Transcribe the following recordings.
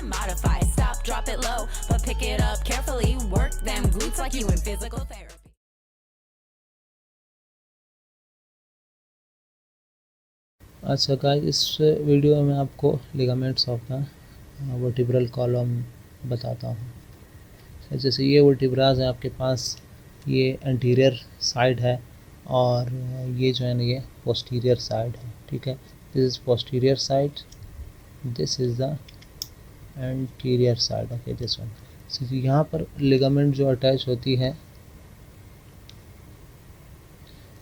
and modify. Stop, drop it low, but pick it up carefully. Work them glutes like you in physical therapy. अच्छा guys, इस video में आपको ligaments of the vertebral column बताता हूँ। जैसे ये vertebras है आपके पास, ये एंटीरियर साइड है और ये जो है ना ये पोस्टीरियर साइड है। ठीक है, this is posterior side, this is the anterior side. Okay, this one. So यहाँ पर लिगामेंट जो अटैच होती है,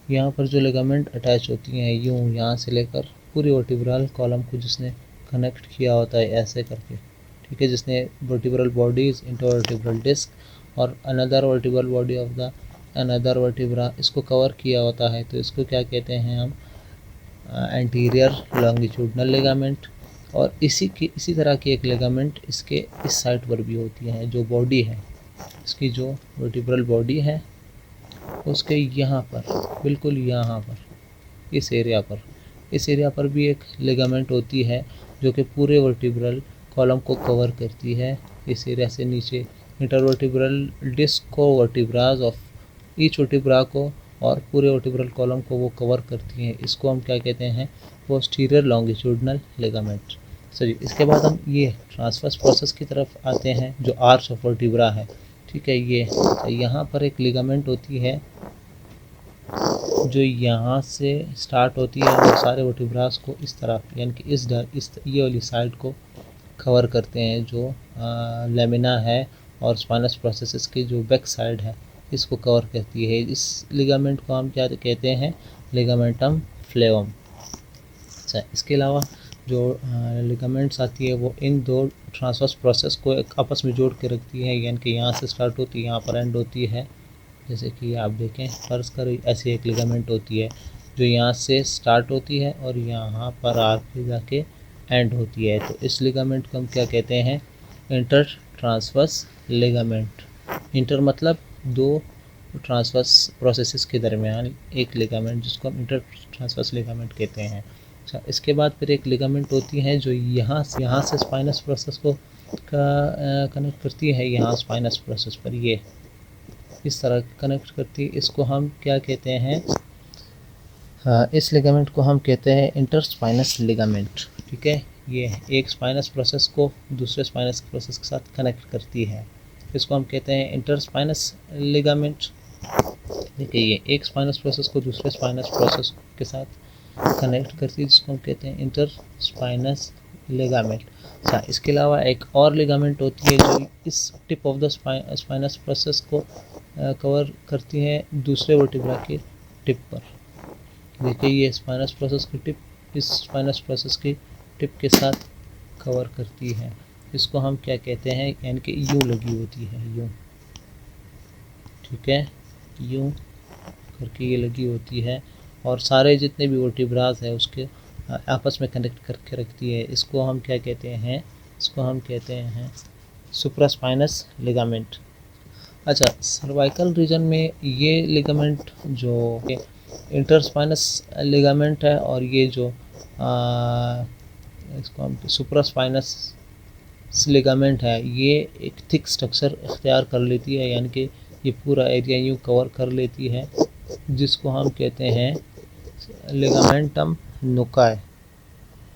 यहाँ पर जो लिगामेंट अटैच होती हैं यूँ यहाँ से लेकर पूरी वर्टिब्रल कॉलम को जिसने कनेक्ट किया होता है ऐसे करके। ठीक है, जिसने vertebral bodies into vertebral disc और another vertebral body of the another vertebra इसको कवर किया होता है, तो इसको क्या कहते हैं हम, एंटीरियर लॉन्गिट्यूडनल लिगामेंट। और इसी तरह की एक लिगामेंट इसके इस साइड पर भी होती है। जो बॉडी है इसकी, जो वर्टिब्रल बॉडी है उसके यहाँ पर, बिल्कुल यहाँ पर, इस एरिया पर भी एक लिगामेंट होती है जो कि पूरे वर्टिब्रल कॉलम को कवर करती है। इस एरिया से नीचे इंटरवर्टिब्रल डिस्क को, वर्टिब्रास ऑफ ईच वर्टिब्रा को और पूरे वर्टिब्रल कॉलम को वो कवर करती हैं। इसको हम क्या कहते हैं, पोस्टीरियर लॉन्गिट्यूडनल लिगामेंट। चलिए, इसके बाद हम ये ट्रांसवर्स प्रोसेस की तरफ आते हैं जो आर्च ऑफ वर्टिब्रा है। ठीक है, ये यहाँ पर एक लिगामेंट होती है जो यहाँ से स्टार्ट होती है और सारे वर्टिब्रास को इस तरफ, यानी कि इस ये वाली साइड को कवर करते हैं, जो लेमिना है और स्पाइनस प्रोसेस की जो बैक साइड है इसको कवर करती है। इस लिगामेंट को हम क्या कहते हैं, लिगामेंटम फ्लेवम। अच्छा, इसके अलावा जो लिगामेंट्स आती है वो इन दो ट्रांसवर्स प्रोसेस को एक आपस में जोड़ के रखती है, यानी कि यहाँ से स्टार्ट होती है, यहाँ पर एंड होती है। जैसे कि आप देखें, फर्ज कर ऐसी एक लिगामेंट होती है जो यहाँ से स्टार्ट होती है और यहाँ पर आके जाके एंड होती है, तो इस लिगामेंट को हम क्या कहते हैं, इंटर ट्रांसवर्स लिगामेंट। इंटर मतलब दो ट्रांसवर्स प्रोसेसेस के दरमियान एक लिगामेंट, जिसको हम इंटर ट्रांसवर्स लिगामेंट कहते हैं। अच्छा, इसके बाद फिर एक लिगामेंट होती है जो यहाँ से स्पाइनस प्रोसेस को कनेक्ट करती है, यहाँ स्पाइनस प्रोसेस पर ये इस तरह कनेक्ट करती है। इसको हम क्या कहते हैं, इस लिगामेंट को हम कहते हैं इंटरस्पाइनस लिगामेंट। ठीक है, ये एक स्पाइनस प्रोसेस को दूसरे स्पाइनस प्रोसेस के साथ कनेक्ट करती है, इसको हम कहते हैं इंटरस्पाइनस लिगामेंट। देखिए, ये एक स्पाइनस प्रोसेस को दूसरे स्पाइनस प्रोसेस के साथ कनेक्ट करती है, जिसको हम कहते हैं इंटरस्पाइनस लिगामेंट। अच्छा, इसके अलावा एक और लिगामेंट होती है जो इस tip of the spinous process को कवर करती है दूसरे वर्टिब्रा के टिप पर। देखिए, ये स्पाइनस प्रोसेस की टिप इस स्पाइनस प्रोसेस की टिप के साथ कवर करती है, इसको हम क्या कहते हैं, यानी कि यूँ लगी होती है, यूँ। ठीक है, यूँ करके ये लगी होती है और सारे जितने भी वर्टिब्रास है उसके आपस में कनेक्ट करके रखती है। इसको हम क्या कहते हैं, इसको हम कहते हैं सुप्रास्पाइनस लिगामेंट। अच्छा, सर्वाइकल रीजन में ये लिगामेंट जो इंटरस्पाइनस लिगामेंट है और ये जो इसको हम सुप्रास्पाइनस लिगामेंट है, ये एक थिक स्ट्रक्चर इख्तियार कर लेती है, यानी कि ये पूरा एरिया यूँ कवर कर लेती है, जिसको हम कहते हैं लिगामेंटम नुकाई।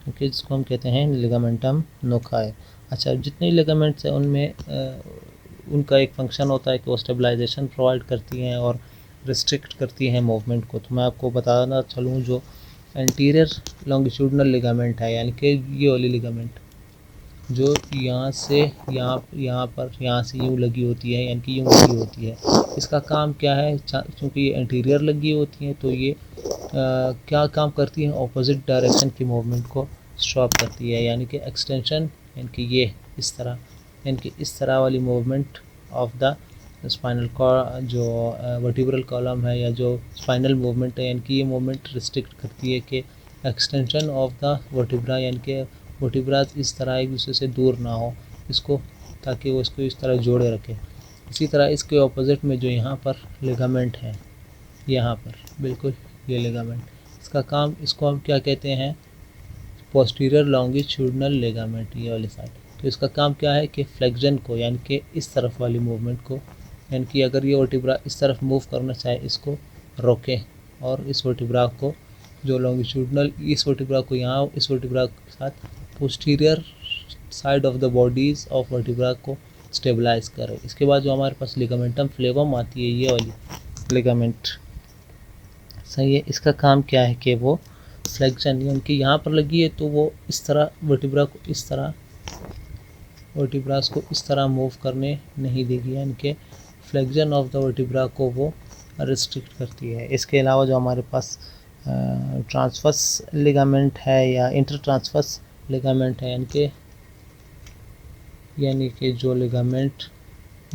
ओके, जिसको हम कहते हैं लिगामेंटम नुकाई। अच्छा, जितने लिगामेंट्स हैं उनमें उनका एक फंक्शन होता है कि वो स्टेबलाइजेशन प्रोवाइड करती हैं और रिस्ट्रिक्ट करती हैं मूवमेंट को। तो मैं आपको बताना चलूँ, जो एंटीरियर लॉन्गिट्यूडनल लिगामेंट है, यानी कि ये वाली लिगामेंट जो यहाँ से यहाँ से यूँ लगी होती है, यानी कि यूँ लगी होती है, इसका काम क्या है, क्योंकि ये एंटीरियर लगी होती हैं तो ये क्या काम करती है, ऑपोजिट डायरेक्शन की मूवमेंट को स्टॉप करती है, यानी कि एक्सटेंशन, यानी कि ये इस तरह, यानी कि इस तरह वाली मूवमेंट ऑफ द स्पाइनल जो वर्टिब्रल कॉलम है या जो स्पाइनल मूवमेंट है, यानी कि ये मूवमेंट रिस्ट्रिक्ट करती है कि एक्सटेंशन ऑफ द वर्टिब्रा, यानी कि वर्टिब्रास इस तरह एक दूसरे से दूर ना हो इसको, ताकि वो इसको इस तरह जोड़े रखे। इसी तरह इसके ऑपोजिट में जो यहाँ पर लिगामेंट है, यहाँ पर बिल्कुल ये लिगामेंट, इसका काम, इसको हम क्या कहते हैं, पोस्टीरियर लॉन्गिट्यूडनल लिगामेंट, ये वाली साइड। तो इसका काम क्या है कि फ्लेक्जन को यानी कि इस तरफ वाली मूवमेंट को, यानी कि अगर ये वर्टिब्रा इस तरफ मूव करना चाहे इसको रोकें और इस वर्टिब्रा को जो लॉन्गिट्यूडनल इस वर्टिब्रा को यहाँ इस वर्टिब्रा के साथ posterior side of the bodies of vertebra को स्टेबलाइज करें। इसके बाद जो हमारे पास लिगामेंटम फ्लेवम आती है, ये वाली लिगामेंट सही है, इसका काम क्या है कि वो फ्लेक्जन यानी कि यहाँ पर लगी है तो वो इस तरह वर्टिब्रा को इस तरह वर्टिब्रास को इस तरह मूव करने नहीं देगी, यानी कि फ्लेक्जन ऑफ द वर्टिब्रा को वो रिस्ट्रिक्ट करती है। इसके अलावा जो हमारे पास ट्रांसवर्स लिगामेंट है या इंटर ट्रांसवर्स लिगामेंट है, यानी कि जो लिगामेंट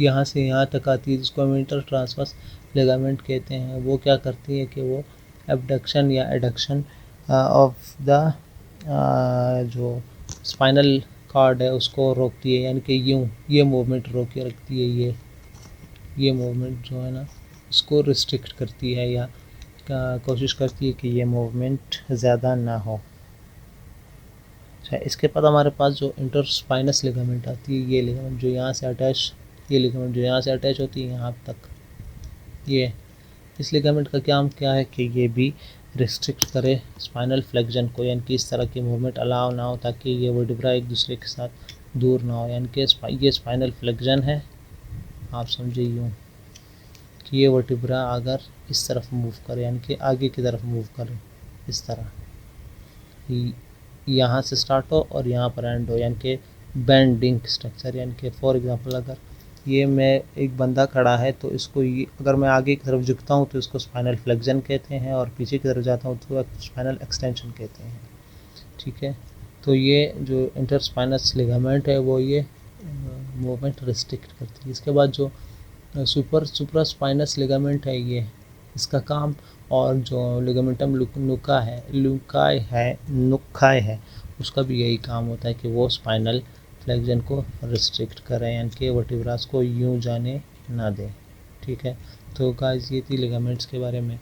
यहाँ से यहाँ तक आती है जिसको हम इंटर ट्रांसवर्स लिगामेंट कहते हैं, वो क्या करती है कि वो एबडक्शन या एडक्शन ऑफ द जो स्पाइनल कार्ड है उसको रोकती है, यानी कि यूँ ये मूवमेंट रोक के रखती है, ये मूवमेंट जो है ना उसको रिस्ट्रिक्ट करती है या कोशिश करती है कि ये मूवमेंट ज़्यादा ना हो। अच्छा, इसके बाद हमारे पास जो इंटरस्पाइनस लिगामेंट आती है, ये लिगामेंट जो यहाँ से अटैच ये लिगामेंट जो यहाँ से अटैच होती है यहाँ तक, ये इस लिगामेंट का काम क्या है कि ये भी रिस्ट्रिक्ट करे स्पाइनल फ्लेक्जन को, यानी कि इस तरह की मूवमेंट अलाउ ना हो ताकि ये वर्टिब्रा एक दूसरे के साथ दूर ना हो, यानी कि ये स्पाइनल फ्लेक्जन है, आप समझिए यूँ कि ये वर्टिब्रा अगर इस तरफ मूव करे यानी कि आगे की तरफ मूव करे इस तरह, यहाँ से स्टार्ट हो और यहाँ पर एंड हो, यानी कि बेंडिंग स्ट्रक्चर, यानी कि फॉर एग्जांपल अगर ये मैं एक बंदा खड़ा है तो इसको ये अगर मैं आगे की तरफ झुकता हूँ तो इसको स्पाइनल फ्लेक्जन कहते हैं और पीछे की तरफ जाता हूँ तो स्पाइनल एक्सटेंशन कहते हैं। ठीक है, तो ये जो इंटरस्पाइनस लिगामेंट है वो ये मूवमेंट रिस्ट्रिक्ट करती है। इसके बाद जो सुप्रास्पाइनस लिगामेंट है, ये इसका काम और जो लिगामेंटम नुक्काई है उसका भी यही काम होता है कि वो स्पाइनल फ्लेक्जन को रिस्ट्रिक्ट करें, यानी कि वर्टिब्रास को यूं जाने ना दें। ठीक है, तो गाइस ये थी लिगामेंट्स के बारे में